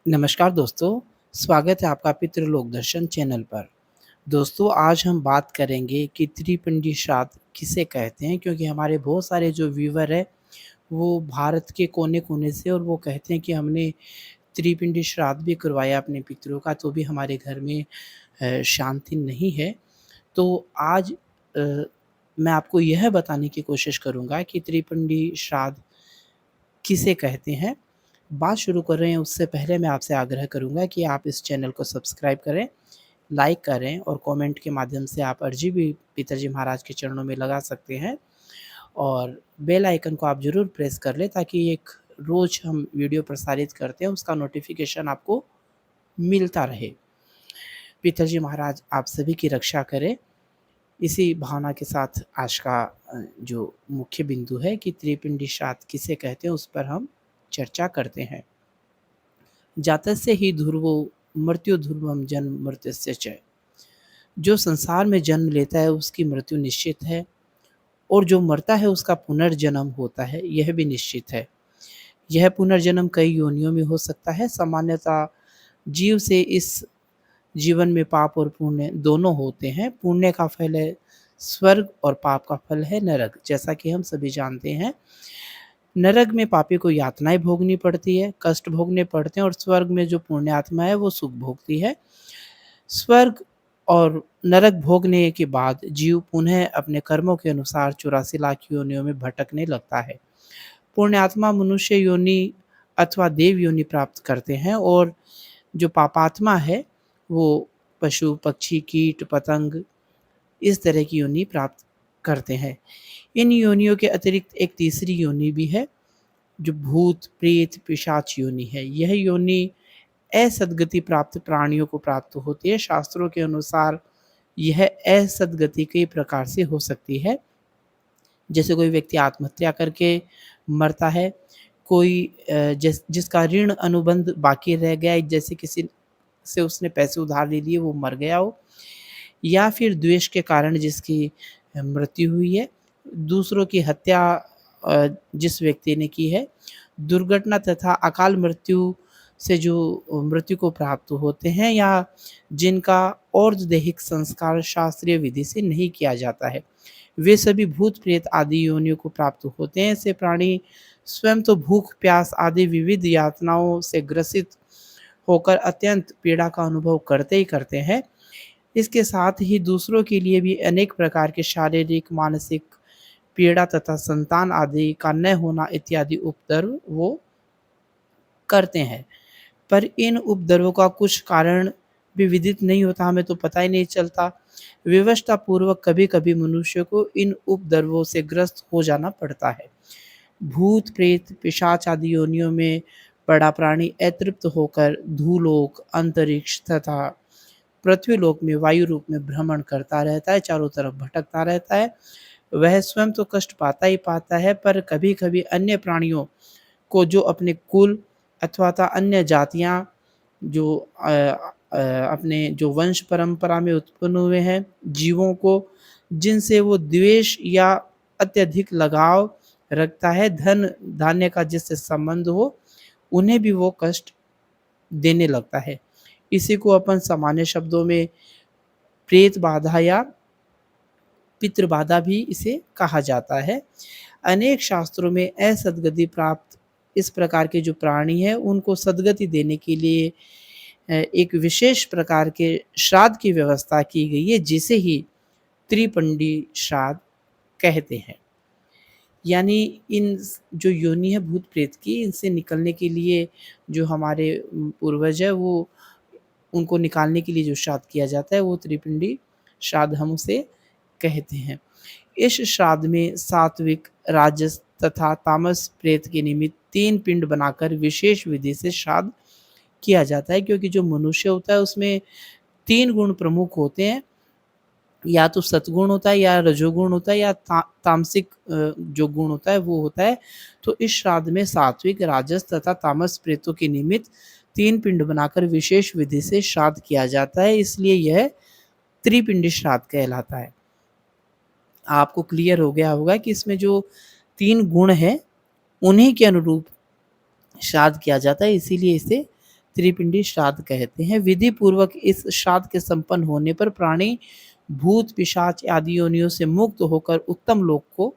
नमस्कार दोस्तों, स्वागत है आपका पितृलोक दर्शन चैनल पर। दोस्तों, आज हम बात करेंगे कि त्रिपिंडी श्राद्ध किसे कहते हैं, क्योंकि हमारे बहुत सारे जो व्यूअर हैं, वो भारत के कोने-कोने से और वो कहते हैं कि हमने त्रिपिंडी श्राद्ध भी करवाया अपने पितरों का, तो भी हमारे घर में शांति नहीं है। तो आज अ, मैं आपको यह बताने की कोशिश करूँगा कि त्रिपिंडी श्राद्ध किसे कहते हैं। बात शुरू कर रहे हैं उससे पहले मैं आपसे आग्रह करूँगा कि आप इस चैनल को सब्सक्राइब करें, लाइक करें और कमेंट के माध्यम से आप अर्ज़ी भी पिताजी महाराज के चरणों में लगा सकते हैं और बेल आइकन को आप ज़रूर प्रेस कर लें ताकि एक रोज़ हम वीडियो प्रसारित करते हैं उसका नोटिफ़िकेशन आपको मिलता रहे। पिताजी महाराज आप सभी की रक्षा करें। इसी भावना के साथ आज का जो मुख्य बिंदु है कि त्रिपिंडी श्राद्ध किसे कहते हैं उस पर हम चर्चा करते हैं। जातस्य हि ध्रुवो मृत्यु ध्रुवम जन्म मृत्युस्य च। जो संसार में जन्म लेता है उसकी मृत्यु निश्चित है और जो मरता है उसका पुनर्जन्म होता है, यह भी निश्चित है। यह पुनर्जन्म कई योनियों में हो सकता है। सामान्यतः जीव से इस जीवन में पाप और पुण्य दोनों होते हैं। पुण्य का फल है स्वर्ग और पाप का फल है नरक। जैसा कि हम सभी जानते हैं, नरक में पापी को यातनाएँ भोगनी पड़ती है, कष्ट भोगने पड़ते हैं और स्वर्ग में जो पुण्यात्मा है वो सुख भोगती है। स्वर्ग और नरक भोगने के बाद जीव पुनः अपने कर्मों के अनुसार 84 लाख योनियों में भटकने लगता है। पुण्यात्मा मनुष्य योनि अथवा देव योनि प्राप्त करते हैं और जो पापात्मा है वो पशु, पक्षी, कीट, पतंग इस तरह की योनि प्राप्त करते हैं। इन योनियों के अतिरिक्त एक तीसरी योनि भी है जो भूत, प्रेत, पिशाच योनि है। यह योनि असद्गति प्राप्त प्राणियों को प्राप्त होती है। शास्त्रों के अनुसार यह असद्गति कई प्रकार से हो सकती है। जैसे कोई व्यक्ति आत्महत्या करके मरता है, कोई जिसका ऋण अनुबंध बाकी रह गया है, जैसे किसी से उसने पैसे उधार ले लिए वो मर गया हो, या फिर द्वेष के कारण जिसकी मृत्यु हुई है, दूसरों की हत्या जिस व्यक्ति ने की है, दुर्घटना तथा अकाल मृत्यु से जो मृत्यु को प्राप्त होते हैं या जिनका और्ध्वदेहिक संस्कार शास्त्रीय विधि से नहीं किया जाता है, वे सभी भूत प्रेत आदि योनियों को प्राप्त होते हैं। ऐसे प्राणी स्वयं तो भूख प्यास आदि विविध यातनाओं से ग्रसित होकर अत्यंत पीड़ा का अनुभव करते ही करते हैं। इसके साथ ही दूसरों के लिए भी अनेक प्रकार के शारीरिक, मानसिक पीड़ा तथा संतान आदि का न होना इत्यादि उपद्रव वो करते हैं। पर इन उपद्रवों का कुछ कारण भी विदित नहीं होता, हमें तो पता ही नहीं चलता। विवशता पूर्वक कभी-कभी मनुष्य को इन उपद्रवों से ग्रस्त हो जाना पड़ता है। भूत, प्रेत, पिशाच आदि योनियों में बड़ा प्राणी अतृप्त होकर धूलोक, अंतरिक्ष तथा पृथ्वीलोक में वायु रूप में भ्रमण करता रहता है, चारों तरफ भटकता रहता है। वह स्वयं तो कष्ट पाता ही पाता है, पर कभी-कभी अन्य प्राणियों को जो अपने कुल अथवा अन्य जातियाँ जो अपने जो वंश परंपरा में उत्पन्न हुए हैं, जीवों को जिनसे वो द्वेष या अत्यधिक लगाव रखता है, धन धान्य का जिससे संबंध हो, उन्हें भी वो कष्ट देने लगता है। इसी को अपन सामान्य शब्दों में प्रेत बाधा या पितृ बाधा भी इसे कहा जाता है। अनेक शास्त्रों में असद्गति प्राप्त इस प्रकार के जो प्राणी हैं उनको सद्गति देने के लिए एक विशेष प्रकार के श्राद्ध की व्यवस्था की गई है, जिसे ही त्रिपिंडी श्राद्ध कहते हैं। यानी इन जो योनि है भूत प्रेत की, इनसे निकलने के लिए जो हमारे पूर्वज है वो उनको निकालने के लिए जो श्राद्ध किया जाता है वो त्रिपिंडी श्राद्ध हम उसे कहते हैं। इस श्राद्ध में सात्विक, राजस तथा तामस प्रेत के निमित्त 3 पिंड बनाकर विशेष विधि से श्राद्ध किया जाता है, क्योंकि जो मनुष्य होता है उसमें 3 गुण प्रमुख होते हैं। या तो सत्गुण होता है या रजोगुण होता है या तामसिक जो गुण होता है वो होता है। तो इस श्राद्ध में सात्विक, राजस तथा तामस प्रेतों के निमित्त 3 पिंड बनाकर विशेष विधि से श्राद्ध किया जाता है, इसलिए यह त्रिपिंडी श्राद्ध कहलाता है। आपको क्लियर हो गया होगा कि इसमें जो 3 गुण हैं, उन्हीं के अनुरूप श्राद्ध किया जाता है, इसीलिए इसे त्रिपिंडी श्राद्ध कहते हैं। विधि पूर्वक इस श्राद्ध के संपन्न होने पर प्राणी भूत पिशाच आदि योनियों से मुक्त होकर उत्तम लोक को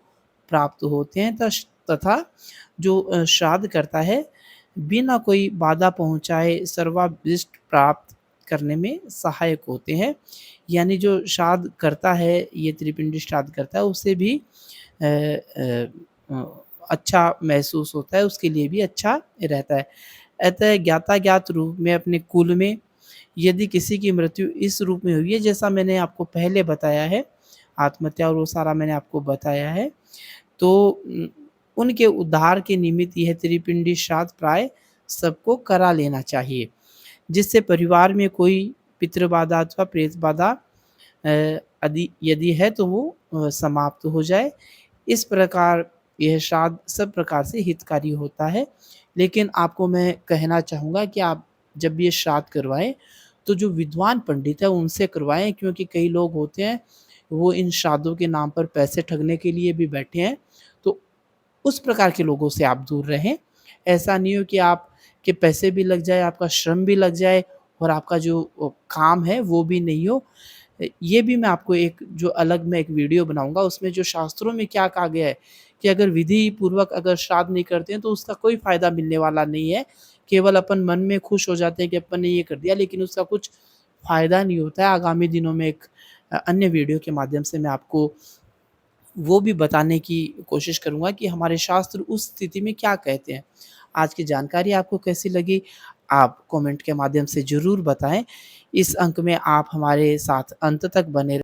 प्राप्त होते हैं तथा जो श्राद्ध करता है बिना कोई बाधा पहुँचाए सर्वाभीष्ट प्राप्त करने में सहायक होते हैं। यानी जो श्राद्ध करता है, ये त्रिपिंडी श्राद्ध करता है, उसे भी अच्छा महसूस होता है, उसके लिए भी अच्छा रहता है। अतः ज्ञाताज्ञात रूप में अपने कुल में यदि किसी की मृत्यु इस रूप में हुई है, जैसा मैंने आपको पहले बताया है, आत्महत्या और वो सारा मैंने आपको बताया है, तो उनके उद्धार के निमित्त यह त्रिपिंडी श्राद्ध प्राय सबको करा लेना चाहिए, जिससे परिवार में कोई पितृबाधा अथवा प्रेत बाधा यदि है तो वो समाप्त हो जाए। इस प्रकार यह श्राद्ध सब प्रकार से हितकारी होता है। लेकिन आपको मैं कहना चाहूँगा कि आप जब भी ये श्राद्ध करवाएँ, तो जो विद्वान पंडित हैं उनसे करवाएँ, क्योंकि कई लोग होते हैं, वो इन श्राद्धों के नाम पर पैसे ठगने के लिए भी बैठे हैं। तो उस प्रकार के लोगों से आप दूर रहें। ऐसा नहीं हो कि आपके पैसे भी लग जाए, आपका श्रम भी लग जाए और आपका जो काम है वो भी नहीं हो। ये भी मैं आपको जो अलग मैं एक वीडियो बनाऊँगा, उसमें जो शास्त्रों में क्या कहा गया है कि अगर विधि पूर्वक अगर श्राद्ध नहीं करते हैं तो उसका कोई फ़ायदा मिलने वाला नहीं है। केवल अपन मन में खुश हो जाते हैं कि अपन ने ये कर दिया, लेकिन उसका कुछ फ़ायदा नहीं होता है। आगामी दिनों में एक अन्य वीडियो के माध्यम से मैं आपको वो भी बताने की कोशिश करूँगा कि हमारे शास्त्र उस स्थिति में क्या कहते हैं। आज की जानकारी आपको कैसी लगी? आप कमेंट के माध्यम से ज़रूर बताएँ। इस अंक में आप हमारे साथ अंत तक बने